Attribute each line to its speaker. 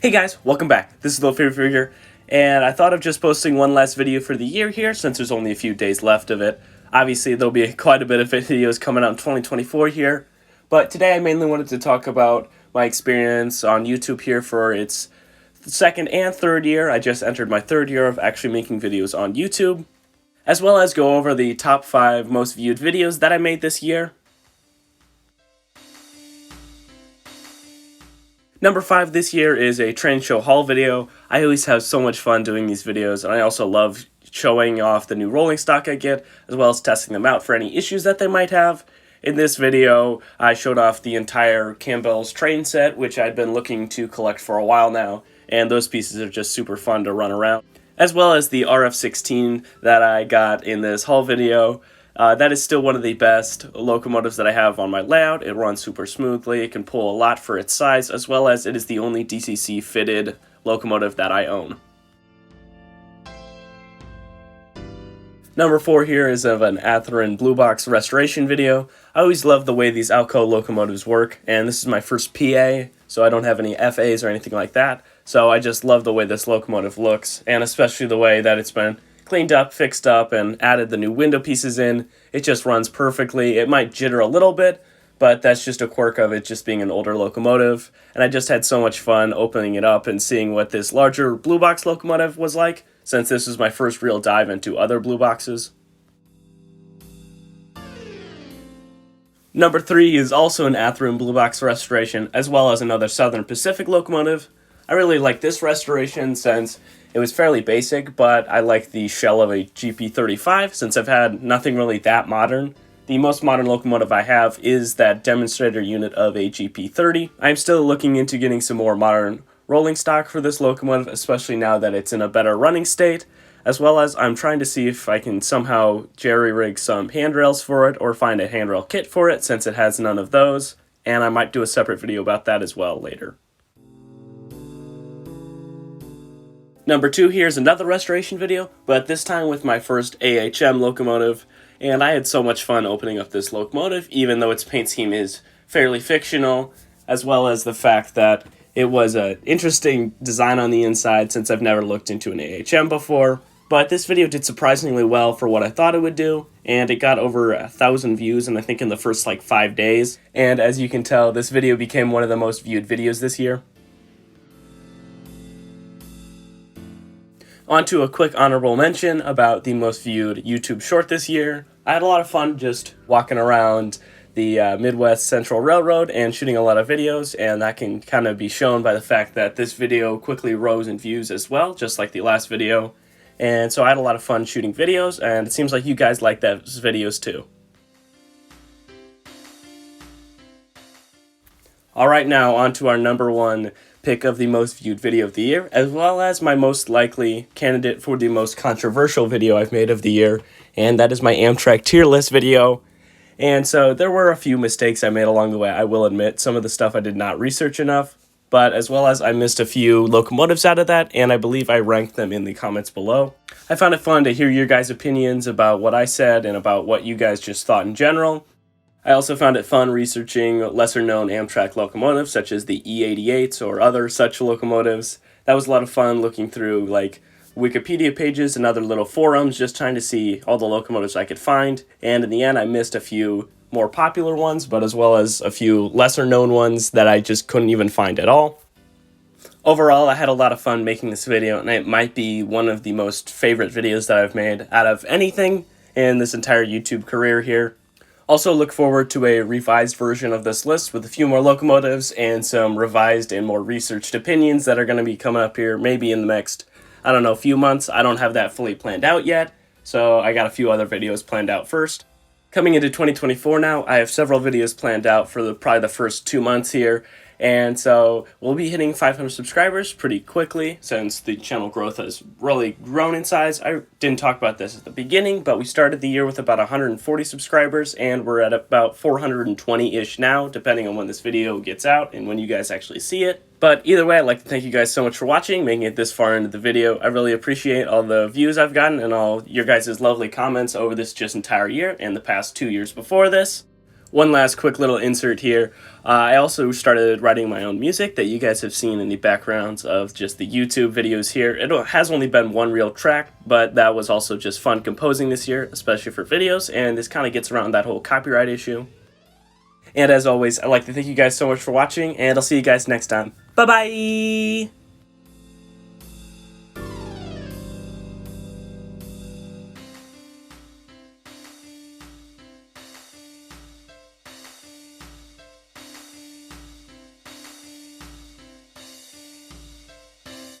Speaker 1: Hey guys, welcome back. This is Thelefevrefever here, and I thought of just posting one last video for the year here since there's only a few days left of it. Obviously, there'll be quite a bit of videos coming out in 2024 here, but today I mainly wanted to talk about my experience on YouTube here for its second and third year. I just entered my third year of actually making videos on YouTube, as well as go over the top 5 most viewed videos that I made this year. Number 5 this year is a train show haul video. I always have so much fun doing these videos, and I also love showing off the new rolling stock I get, as well as testing them out for any issues that they might have. In this video, I showed off the entire Campbell's train set, which I'd been looking to collect for a while now, and those pieces are just super fun to run around. As well as the RF-16 that I got in this haul video. That is still one of the best locomotives that I have on my layout. It runs super smoothly, it can pull a lot for its size, as well as it is the only DCC fitted locomotive that I own. Number 4 here is of an Athearn Blue Box restoration video. I always love the way these Alco locomotives work, and this is my first PA, so I don't have any FAs or anything like that. So I just love the way this locomotive looks, and especially the way that it's been cleaned up, fixed up, and added the new window pieces in. It just runs perfectly. It might jitter a little bit, but that's just a quirk of it just being an older locomotive. And I just had so much fun opening it up and seeing what this larger Blue Box locomotive was like, since this was my first real dive into other Blue Boxes. Number 3 is also an Athearn Blue Box restoration, as well as another Southern Pacific locomotive. I really like this restoration since it was fairly basic, but I like the shell of a GP35 since I've had nothing really that modern. The most modern locomotive I have is that demonstrator unit of a GP30. I'm still looking into getting some more modern rolling stock for this locomotive, especially now that it's in a better running state, as well as I'm trying to see if I can somehow jerry-rig some handrails for it or find a handrail kit for it since it has none of those, and I might do a separate video about that as well later. Number 2 here is another restoration video, but this time with my first AHM locomotive, and I had so much fun opening up this locomotive, even though its paint scheme is fairly fictional, as well as the fact that it was an interesting design on the inside since I've never looked into an AHM before. But this video did surprisingly well for what I thought it would do, and it got over 1,000 views in I think in the first like 5 days, and as you can tell, this video became one of the most viewed videos this year. On to a quick honorable mention about the most viewed YouTube short this year. I had a lot of fun just walking around the Midwest Central Railroad and shooting a lot of videos, and that can kind of be shown by the fact that this video quickly rose in views as well, just like the last video. And so I had a lot of fun shooting videos, and it seems like you guys like those videos too. Alright, now on to our number 1 pick of the most viewed video of the year, as well as my most likely candidate for the most controversial video I've made of the year, and that is my Amtrak tier list video. And so there were a few mistakes I made along the way, I will admit. Some of the stuff I did not research enough, but as well as I missed a few locomotives out of that, and I believe I ranked them in the comments below. I found it fun to hear your guys' opinions about what I said and about what you guys just thought in general. I also found it fun researching lesser-known Amtrak locomotives, such as the E88s or other such locomotives. That was a lot of fun looking through like Wikipedia pages and other little forums, just trying to see all the locomotives I could find. And in the end, I missed a few more popular ones, but as well as a few lesser-known ones that I just couldn't even find at all. Overall, I had a lot of fun making this video, and it might be one of the most favorite videos that I've made out of anything in this entire YouTube career here. Also look forward to a revised version of this list with a few more locomotives and some revised and more researched opinions that are going to be coming up here maybe in the next, I don't know, few months. I don't have that fully planned out yet, so I got a few other videos planned out first. Coming into 2024 now, I have several videos planned out for probably the first 2 months here, and so we'll be hitting 500 subscribers pretty quickly since the channel growth has really grown in size. I didn't talk about this at the beginning, but we started the year with about 140 subscribers, and we're at about 420-ish now, depending on when this video gets out and when you guys actually see it. But either way, I'd like to thank you guys so much for watching, making it this far into the video. I really appreciate all the views I've gotten and all your guys' lovely comments over this just entire year and the past 2 years before this. One last quick little insert here. I also started writing my own music that you guys have seen in the backgrounds of just the YouTube videos here. It has only been one real track, but that was also just fun composing this year, especially for videos, and this kind of gets around that whole copyright issue. And as always, I'd like to thank you guys so much for watching, and I'll see you guys next time. Bye-bye!